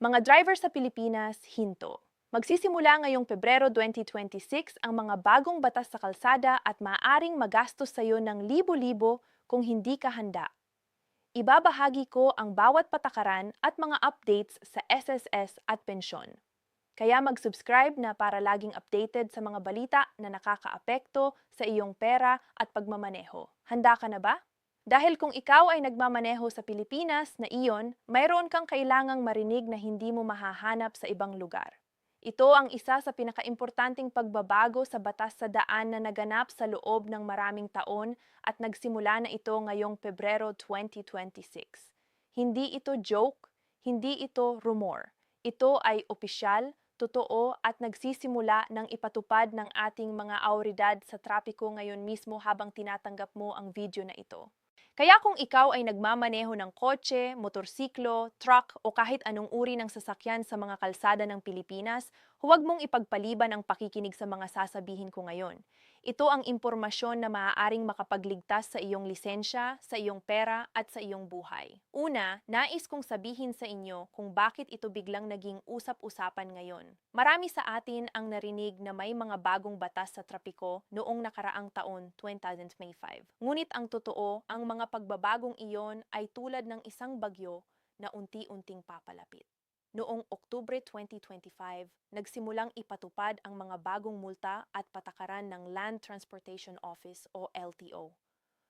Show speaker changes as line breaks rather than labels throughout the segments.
Mga driver sa Pilipinas, hinto. Magsisimula ngayong Pebrero 2026 ang mga bagong batas sa kalsada at maaaring magastos sa iyo ng libo-libo kung hindi ka handa. Ibabahagi ko ang bawat patakaran at mga updates sa SSS at pensyon. Kaya mag-subscribe na para laging updated sa mga balita na nakakaapekto sa iyong pera at pagmamaneho. Handa ka na ba? Dahil kung ikaw ay nagmamaneho sa Pilipinas na iyon, mayroon kang kailangang marinig na hindi mo mahahanap sa ibang lugar. Ito ang isa sa pinakaimportanteng pagbabago sa batas sa daan na naganap sa loob ng maraming taon at nagsimula na ito ngayong Pebrero 2026. Hindi ito joke, hindi ito rumor. Ito ay opisyal, totoo at nagsisimula ng ipatupad ng ating mga awtoridad sa trapiko ngayon mismo habang tinatanggap mo ang video na ito. Kaya kung ikaw ay nagmamaneho ng kotse, motorsiklo, truck o kahit anong uri ng sasakyan sa mga kalsada ng Pilipinas, huwag mong ipagpaliban ang pakikinig sa mga sasabihin ko ngayon. Ito ang impormasyon na maaaring makapagligtas sa iyong lisensya, sa iyong pera at sa iyong buhay. Una, nais kong sabihin sa inyo kung bakit ito biglang naging usap-usapan ngayon. Marami sa atin ang narinig na may mga bagong batas sa trapiko noong nakaraang taon 2025. Ngunit ang totoo, ang mga pagbabagong iyon ay tulad ng isang bagyo na unti-unting papalapit. Noong Oktubre 2025, nagsimulang ipatupad ang mga bagong multa at patakaran ng Land Transportation Office o LTO.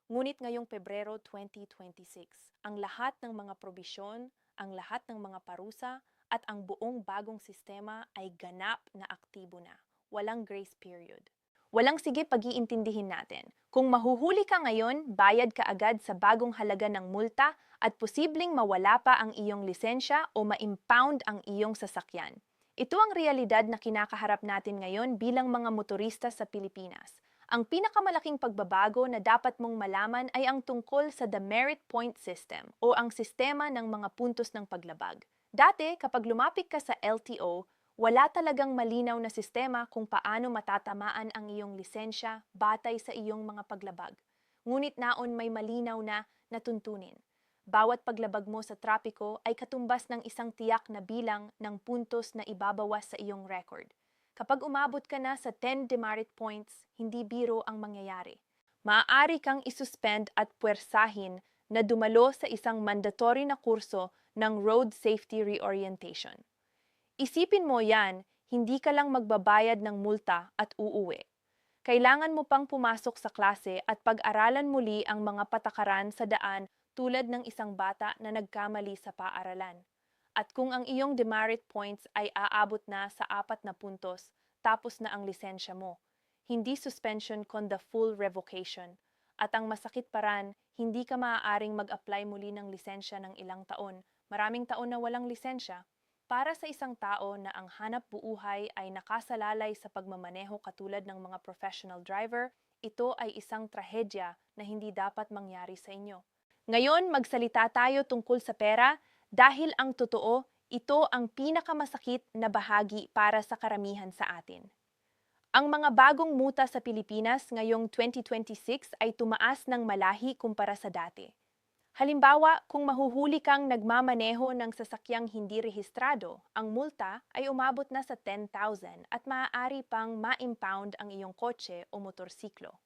Ngunit ngayong Pebrero 2026, ang lahat ng mga probisyon, ang lahat ng mga parusa, at ang buong bagong sistema ay ganap na aktibo na. Walang grace period. Walang sige pag-iintindihin natin. Kung mahuhuli ka ngayon, bayad ka agad sa bagong halaga ng multa at posibleng mawala pa ang iyong lisensya o ma-impound ang iyong sasakyan. Ito ang realidad na kinakaharap natin ngayon bilang mga motorista sa Pilipinas. Ang pinakamalaking pagbabago na dapat mong malaman ay ang tungkol sa demerit point system o ang sistema ng mga puntos ng paglabag. Dati, kapag lumapit ka sa LTO, wala talagang malinaw na sistema kung paano matatamaan ang iyong lisensya batay sa iyong mga paglabag. Ngunit naon may malinaw na natuntunin. Bawat paglabag mo sa trapiko ay katumbas ng isang tiyak na bilang ng puntos na ibabawas sa iyong record. Kapag umabot ka na sa 10 demerit points, hindi biro ang mangyayari. Maaari kang isuspend at puwersahin na dumalo sa isang mandatory na kurso ng Road Safety Reorientation. Isipin mo yan, hindi ka lang magbabayad ng multa at uuwi. Kailangan mo pang pumasok sa klase at pag-aralan muli ang mga patakaran sa daan tulad ng isang bata na nagkamali sa paaralan. At kung ang iyong demerit points ay aabot na sa 4 na puntos, tapos na ang lisensya mo. Hindi suspension kundi full revocation. At ang masakit paran, hindi ka maaaring mag-apply muli ng lisensya ng ilang taon. Maraming taon na walang lisensya. Para sa isang tao na ang hanap buhay ay nakasalalay sa pagmamaneho katulad ng mga professional driver, ito ay isang trahedya na hindi dapat mangyari sa inyo. Ngayon, magsalita tayo tungkol sa pera dahil ang totoo, ito ang pinakamasakit na bahagi para sa karamihan sa atin. Ang mga bagong muta sa Pilipinas ngayong 2026 ay tumaas ng malahi kumpara sa dati. Halimbawa, kung mahuhuli kang nagmamaneho ng sasakyang hindi rehistrado, ang multa ay umabot na sa 10,000 at maaari pang ma-impound ang iyong kotse o motorsiklo.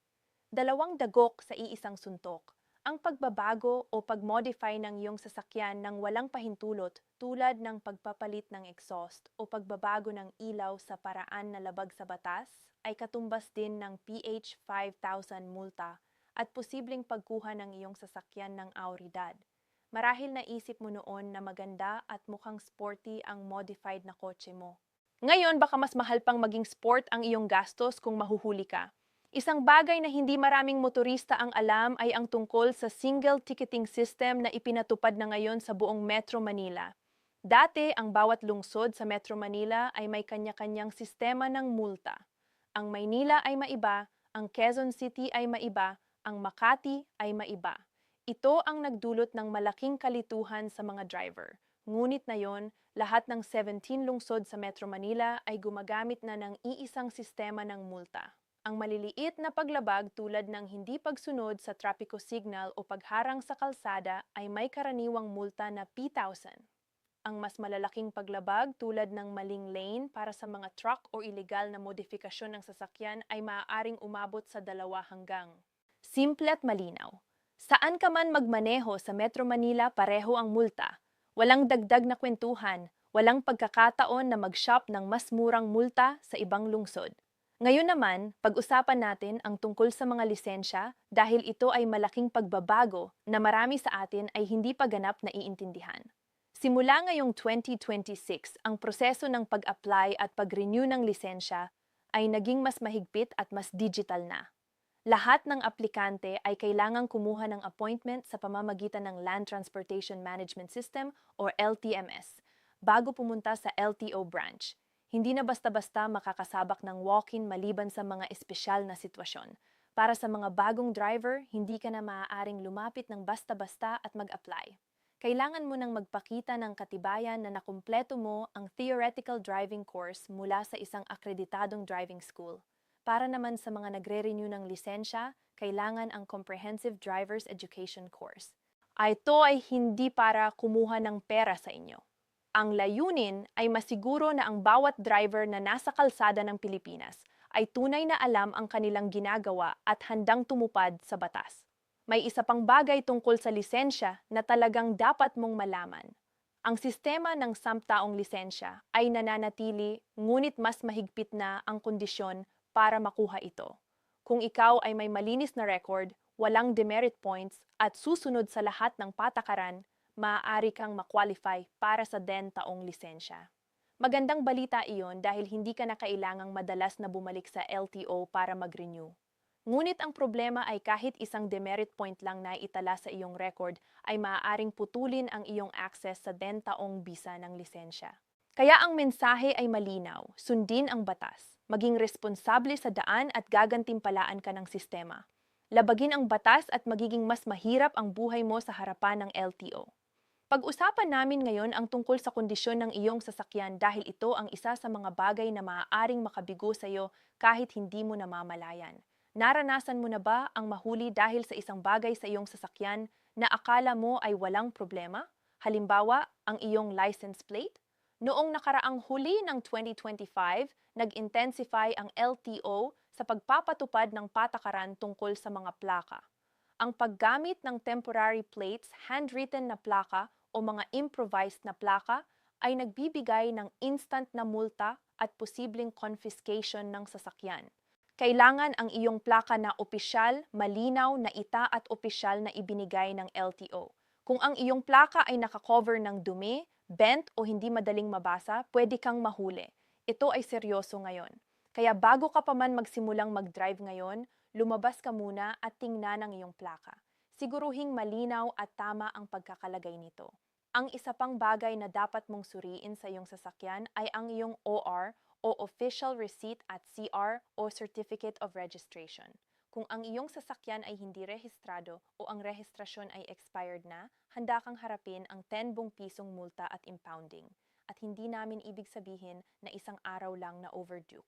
Dalawang dagok sa iisang suntok. Ang pagbabago o pag-modify ng iyong sasakyan ng walang pahintulot tulad ng pagpapalit ng exhaust o pagbabago ng ilaw sa paraan na labag sa batas ay katumbas din ng PH 5,000 multa at posibleng pagkuha ng iyong sasakyan ng awtoridad. Marahil naisip mo noon na maganda at mukhang sporty ang modified na kotse mo. Ngayon, baka mas mahal pang maging sport ang iyong gastos kung mahuhuli ka. Isang bagay na hindi maraming motorista ang alam ay ang tungkol sa single ticketing system na ipinatupad na ngayon sa buong Metro Manila. Dati, ang bawat lungsod sa Metro Manila ay may kanya-kanyang sistema ng multa. Ang Maynila ay maiba, ang Quezon City ay maiba, ang Makati ay maiba. Ito ang nagdulot ng malaking kalituhan sa mga driver. Ngunit na yon, lahat ng 17 lungsod sa Metro Manila ay gumagamit na ng iisang sistema ng multa. Ang maliliit na paglabag tulad ng hindi pagsunod sa trapiko signal o pagharang sa kalsada ay may karaniwang multa na P1,000. Ang mas malalaking paglabag tulad ng maling lane para sa mga truck o iligal na modifikasyon ng sasakyan ay maaaring umabot sa 2 hanggang. Simple at malinaw. Saan ka man magmaneho sa Metro Manila, pareho ang multa. Walang dagdag na kwentuhan, walang pagkakataon na mag-shop ng mas murang multa sa ibang lungsod. Ngayon naman, pag-usapan natin ang tungkol sa mga lisensya dahil ito ay malaking pagbabago na marami sa atin ay hindi pa ganap na iintindihan. Simula ngayong 2026, ang proseso ng pag-apply at pag-renew ng lisensya ay naging mas mahigpit at mas digital na. Lahat ng aplikante ay kailangang kumuha ng appointment sa pamamagitan ng Land Transportation Management System or LTMS bago pumunta sa LTO branch. Hindi na basta-basta makakasabak ng walk-in maliban sa mga espesyal na sitwasyon. Para sa mga bagong driver, hindi ka na maaaring lumapit ng basta-basta at mag-apply. Kailangan mo nang magpakita ng katibayan na nakumpleto mo ang theoretical driving course mula sa isang akreditadong driving school. Para naman sa mga nagre-renew ng lisensya, kailangan ang Comprehensive Driver's Education Course. Ito ay hindi para kumuha ng pera sa inyo. Ang layunin ay masiguro na ang bawat driver na nasa kalsada ng Pilipinas ay tunay na alam ang kanilang ginagawa at handang tumupad sa batas. May isa pang bagay tungkol sa lisensya na talagang dapat mong malaman. Ang sistema ng samptaong lisensya ay nananatili, ngunit mas mahigpit na ang kondisyon para makuha ito. Kung ikaw ay may malinis na record, walang demerit points at susunod sa lahat ng patakaran, maaari kang makwalify para sa 10 taong lisensya. Magandang balita iyon dahil hindi ka na kailangang madalas na bumalik sa LTO para mag-renew. Ngunit ang problema ay kahit isang demerit point lang na itala sa iyong record ay maaaring putulin ang iyong access sa 10 taong bisa ng lisensya. Kaya ang mensahe ay malinaw, sundin ang batas, maging responsable sa daan at gagantimpalaan ka ng sistema. Labagin ang batas at magiging mas mahirap ang buhay mo sa harapan ng LTO. Pag-usapan namin ngayon ang tungkol sa kondisyon ng iyong sasakyan dahil ito ang isa sa mga bagay na maaaring makabigo sa iyo kahit hindi mo namamalayan. Naranasan mo na ba ang mahuli dahil sa isang bagay sa iyong sasakyan na akala mo ay walang problema? Halimbawa, ang iyong license plate? Noong nakaraang huli ng 2025, nag-intensify ang LTO sa pagpapatupad ng patakaran tungkol sa mga plaka. Ang paggamit ng temporary plates, handwritten na plaka o mga improvised na plaka ay nagbibigay ng instant na multa at posibleng confiscation ng sasakyan. Kailangan ang iyong plaka na opisyal, malinaw na ita at opisyal na ibinigay ng LTO. Kung ang iyong plaka ay nakakover ng dumi, bent o hindi madaling mabasa, pwede kang mahuli. Ito ay seryoso ngayon. Kaya bago ka pa man magsimulang mag-drive ngayon, lumabas ka muna at tingnan ang iyong plaka. Siguruhing malinaw at tama ang pagkakalagay nito. Ang isa pang bagay na dapat mong suriin sa iyong sasakyan ay ang iyong OR o Official Receipt at CR o Certificate of Registration. Kung ang iyong sasakyan ay hindi rehistrado o ang rehistrasyon ay expired na, handa kang harapin ang 10 pisong multa at impounding. At hindi namin ibig sabihin na isang araw lang na overdue.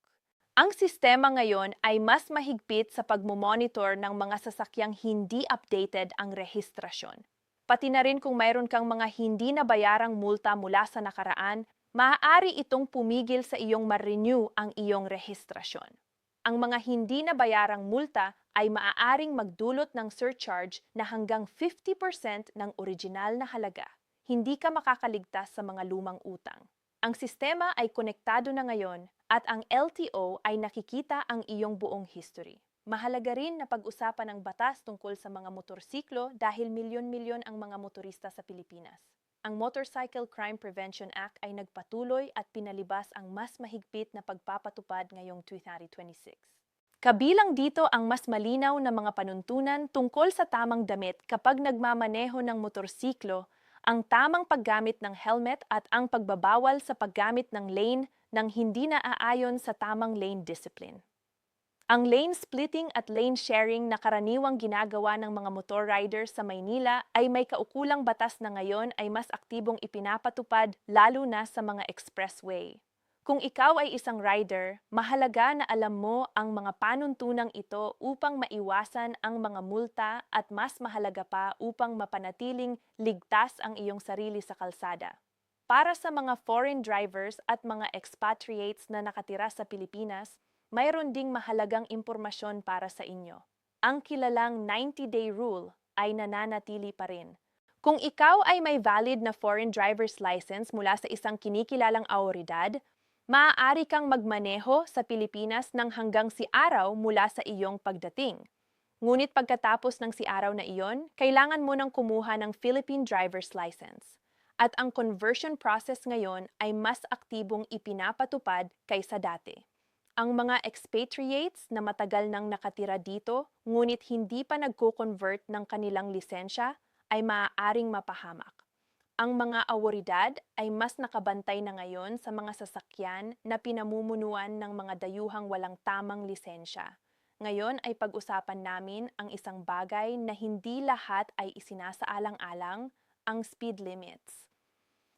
Ang sistema ngayon ay mas mahigpit sa pagmomonitor ng mga sasakyang hindi updated ang rehistrasyon. Pati na rin kung mayroon kang mga hindi na bayarang multa mula sa nakaraan, maaari itong pumigil sa iyong ma-renew ang iyong rehistrasyon. Ang mga hindi na bayarang multa ay maaaring magdulot ng surcharge na hanggang 50% ng original na halaga. Hindi ka makakaligtas sa mga lumang utang. Ang sistema ay konektado na ngayon at ang LTO ay nakikita ang iyong buong history. Mahalaga rin na pag-usapan ang batas tungkol sa mga motorsiklo dahil milyon-milyon ang mga motorista sa Pilipinas. Ang Motorcycle Crime Prevention Act ay nagpatuloy at pinalibas ang mas mahigpit na pagpapatupad ngayong 2026. Kabilang dito ang mas malinaw na mga panuntunan tungkol sa tamang damit kapag nagmamaneho ng motorsiklo, ang tamang paggamit ng helmet at ang pagbabawal sa paggamit ng lane nang hindi naaayon sa tamang lane discipline. Ang lane splitting at lane sharing na karaniwang ginagawa ng mga motor riders sa Maynila ay may kaukulang batas na ngayon ay mas aktibong ipinapatupad lalo na sa mga expressway. Kung ikaw ay isang rider, mahalaga na alam mo ang mga panuntunang ito upang maiwasan ang mga multa at mas mahalaga pa upang mapanatiling ligtas ang iyong sarili sa kalsada. Para sa mga foreign drivers at mga expatriates na nakatira sa Pilipinas, mayroon ding mahalagang impormasyon para sa inyo. Ang kilalang 90-day rule ay nananatili pa rin. Kung ikaw ay may valid na foreign driver's license mula sa isang kinikilalang awtoridad, maaari kang magmaneho sa Pilipinas ng hanggang si araw mula sa iyong pagdating. Ngunit pagkatapos ng si araw na iyon, kailangan mo nang kumuha ng Philippine driver's license. At ang conversion process ngayon ay mas aktibong ipinapatupad kaysa dati. Ang mga expatriates na matagal nang nakatira dito ngunit hindi pa nagko-convert ng kanilang lisensya ay maaaring mapahamak. Ang mga awtoridad ay mas nakabantay na ngayon sa mga sasakyan na pinamumunuan ng mga dayuhang walang tamang lisensya. Ngayon ay pag-usapan namin ang isang bagay na hindi lahat ay isinasaalang-alang, ang speed limits.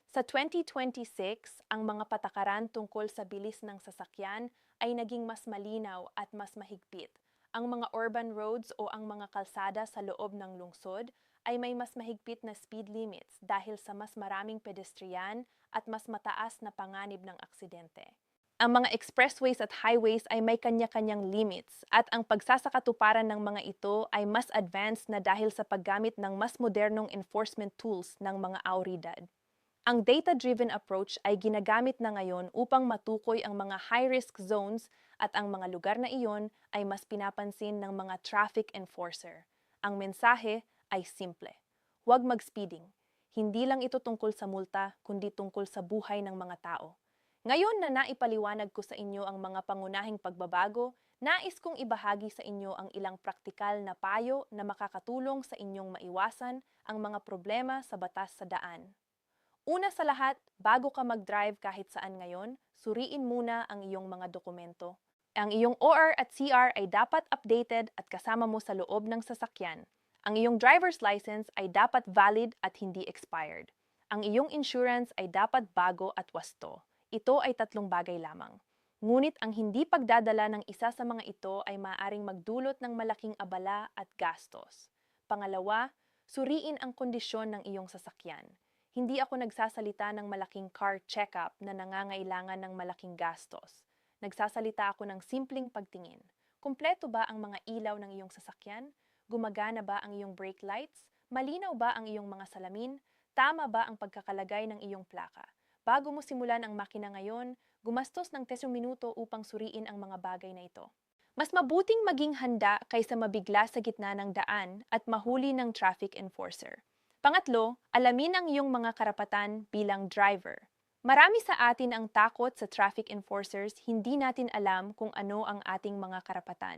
Sa 2026, ang mga patakaran tungkol sa bilis ng sasakyan ay naging mas malinaw at mas mahigpit. Ang mga urban roads o ang mga kalsada sa loob ng lungsod ay may mas mahigpit na speed limits dahil sa mas maraming pedestrian at mas mataas na panganib ng aksidente. Ang mga expressways at highways ay may kanya-kanyang limits at ang pagsasakatuparan ng mga ito ay mas advanced na dahil sa paggamit ng mas modernong enforcement tools ng mga awtoridad. Ang data-driven approach ay ginagamit na ngayon upang matukoy ang mga high-risk zones at ang mga lugar na iyon ay mas pinapansin ng mga traffic enforcer. Ang mensahe ay simple. Huwag mag-speeding. Hindi lang ito tungkol sa multa, kundi tungkol sa buhay ng mga tao. Ngayon na naipaliwanag ko sa inyo ang mga pangunahing pagbabago, nais kong ibahagi sa inyo ang ilang praktikal na payo na makakatulong sa inyong maiwasan ang mga problema sa batas sa daan. Una sa lahat, bago ka mag-drive kahit saan ngayon, suriin muna ang iyong mga dokumento. Ang iyong OR at CR ay dapat updated at kasama mo sa loob ng sasakyan. Ang iyong driver's license ay dapat valid at hindi expired. Ang iyong insurance ay dapat bago at wasto. Ito ay 3 bagay lamang. Ngunit ang hindi pagdadala ng isa sa mga ito ay maaaring magdulot ng malaking abala at gastos. Pangalawa, suriin ang kondisyon ng iyong sasakyan. Hindi ako nagsasalita ng malaking car check-up na nangangailangan ng malaking gastos. Nagsasalita ako ng simpleng pagtingin. Kumpleto ba ang mga ilaw ng iyong sasakyan? Gumagana ba ang iyong brake lights? Malinaw ba ang iyong mga salamin? Tama ba ang pagkakalagay ng iyong plaka? Bago mo simulan ang makina ngayon, gumastos ng 10 minuto upang suriin ang mga bagay na ito. Mas mabuting maging handa kaysa mabigla sa gitna ng daan at mahuli ng traffic enforcer. Pangatlo, alamin ang iyong mga karapatan bilang driver. Marami sa atin ang takot sa traffic enforcers, hindi natin alam kung ano ang ating mga karapatan.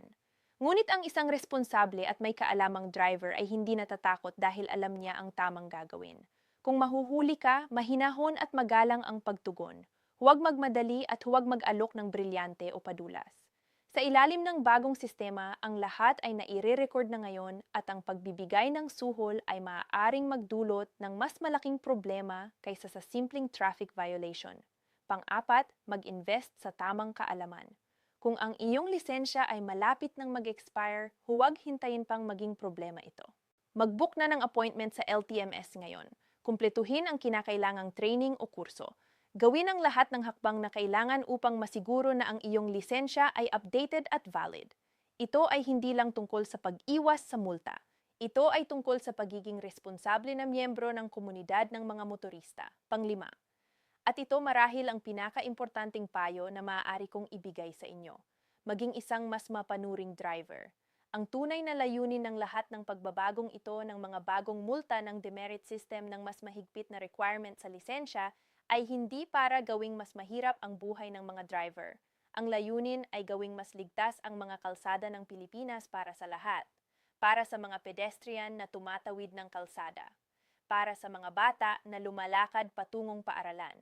Ngunit ang isang responsable at may kaalamang driver ay hindi natatakot dahil alam niya ang tamang gagawin. Kung mahuhuli ka, mahinahon at magalang ang pagtugon. Huwag magmadali at huwag mag-alok ng brilyante o padulas. Sa ilalim ng bagong sistema, ang lahat ay naire-record na ngayon at ang pagbibigay ng suhol ay maaaring magdulot ng mas malaking problema kaysa sa simpleng traffic violation. Pang-apat, mag-invest sa tamang kaalaman. Kung ang iyong lisensya ay malapit nang mag-expire, huwag hintayin pang maging problema ito. Mag-book na ng appointment sa LTMS ngayon. Kumpletuhin ang kinakailangang training o kurso. Gawin ang lahat ng hakbang na kailangan upang masiguro na ang iyong lisensya ay updated at valid. Ito ay hindi lang tungkol sa pag-iwas sa multa. Ito ay tungkol sa pagiging responsable na miyembro ng komunidad ng mga motorista. Panglima. At ito marahil ang pinaka-importanting payo na maaari kong ibigay sa inyo. Maging isang mas mapanuring driver. Ang tunay na layunin ng lahat ng pagbabagong ito ng mga bagong multa ng demerit system ng mas mahigpit na requirement sa lisensya ay hindi para gawing mas mahirap ang buhay ng mga driver. Ang layunin ay gawing mas ligtas ang mga kalsada ng Pilipinas para sa lahat. Para sa mga pedestrian na tumatawid ng kalsada. Para sa mga bata na lumalakad patungong paaralan.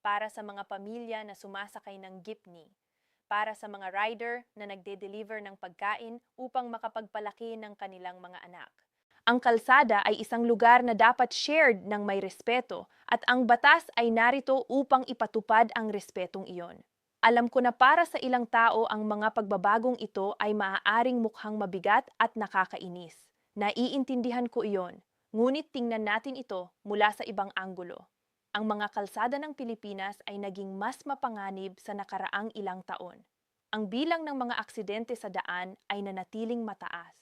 Para sa mga pamilya na sumasakay ng jeepney. Para sa mga rider na nagde-deliver ng pagkain upang makapagpalaki ng kanilang mga anak. Ang kalsada ay isang lugar na dapat shared ng may respeto at ang batas ay narito upang ipatupad ang respetong iyon. Alam ko na para sa ilang tao ang mga pagbabagong ito ay maaaring mukhang mabigat at nakakainis. Naiintindihan ko iyon, ngunit tingnan natin ito mula sa ibang anggulo. Ang mga kalsada ng Pilipinas ay naging mas mapanganib sa nakaraang ilang taon. Ang bilang ng mga aksidente sa daan ay nanatiling mataas.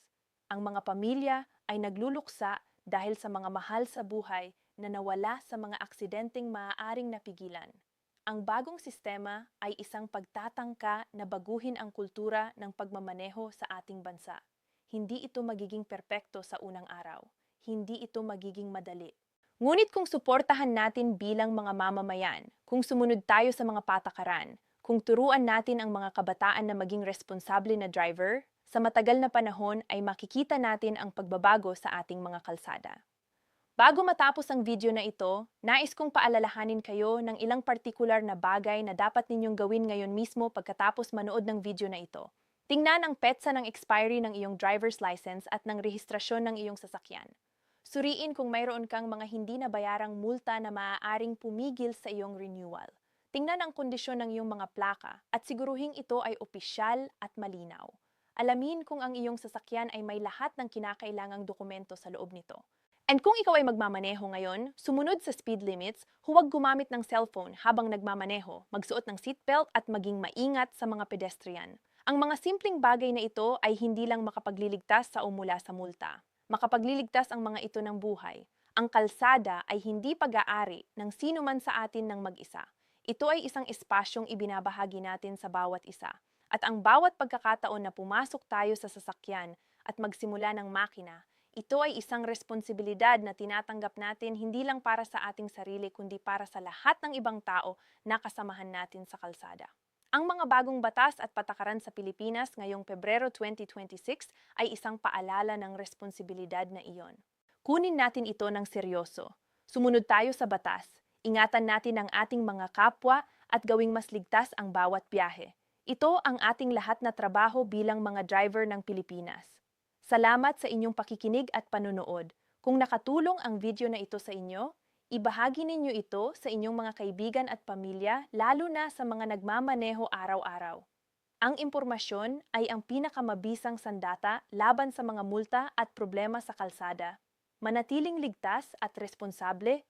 Ang mga pamilya ay nagluluksa dahil sa mga mahal sa buhay na nawala sa mga aksidenteng maaaring napigilan. Ang bagong sistema ay isang pagtatangka na baguhin ang kultura ng pagmamaneho sa ating bansa. Hindi ito magiging perpekto sa unang araw. Hindi ito magiging madali. Ngunit kung suportahan natin bilang mga mamamayan, kung sumunod tayo sa mga patakaran, kung turuan natin ang mga kabataan na maging responsable na driver, sa matagal na panahon ay makikita natin ang pagbabago sa ating mga kalsada. Bago matapos ang video na ito, nais kong paalalahanin kayo ng ilang partikular na bagay na dapat ninyong gawin ngayon mismo pagkatapos manood ng video na ito. Tingnan ang petsa ng expiry ng iyong driver's license at ng rehistrasyon ng iyong sasakyan. Suriin kung mayroon kang mga hindi nabayarang multa na maaaring pumigil sa iyong renewal. Tingnan ang kondisyon ng iyong mga plaka at siguruhing ito ay opisyal at malinaw. Alamin kung ang iyong sasakyan ay may lahat ng kinakailangang dokumento sa loob nito. And kung ikaw ay magmamaneho ngayon, sumunod sa speed limits, huwag gumamit ng cellphone habang nagmamaneho, magsuot ng seatbelt at maging maingat sa mga pedestrian. Ang mga simpleng bagay na ito ay hindi lang makapagliligtas sa o mula sa multa. Makapagliligtas ang mga ito ng buhay. Ang kalsada ay hindi pag-aari ng sino man sa atin ng mag-isa. Ito ay isang espasyong ibinabahagi natin sa bawat isa. At ang bawat pagkakataon na pumasok tayo sa sasakyan at magsimula ng makina, ito ay isang responsibilidad na tinatanggap natin hindi lang para sa ating sarili kundi para sa lahat ng ibang tao na kasamahan natin sa kalsada. Ang mga bagong batas at patakaran sa Pilipinas ngayong Pebrero 2026 ay isang paalala ng responsibilidad na iyon. Kunin natin ito ng seryoso. Sumunod tayo sa batas. Ingatan natin ang ating mga kapwa at gawing mas ligtas ang bawat biyahe. Ito ang ating lahat na trabaho bilang mga driver ng Pilipinas. Salamat sa inyong pakikinig at panunood. Kung nakatulong ang video na ito sa inyo, ibahagi ninyo ito sa inyong mga kaibigan at pamilya, lalo na sa mga nagmamaneho araw-araw. Ang impormasyon ay ang pinakamabisang sandata laban sa mga multa at problema sa kalsada. Manatiling ligtas at responsable,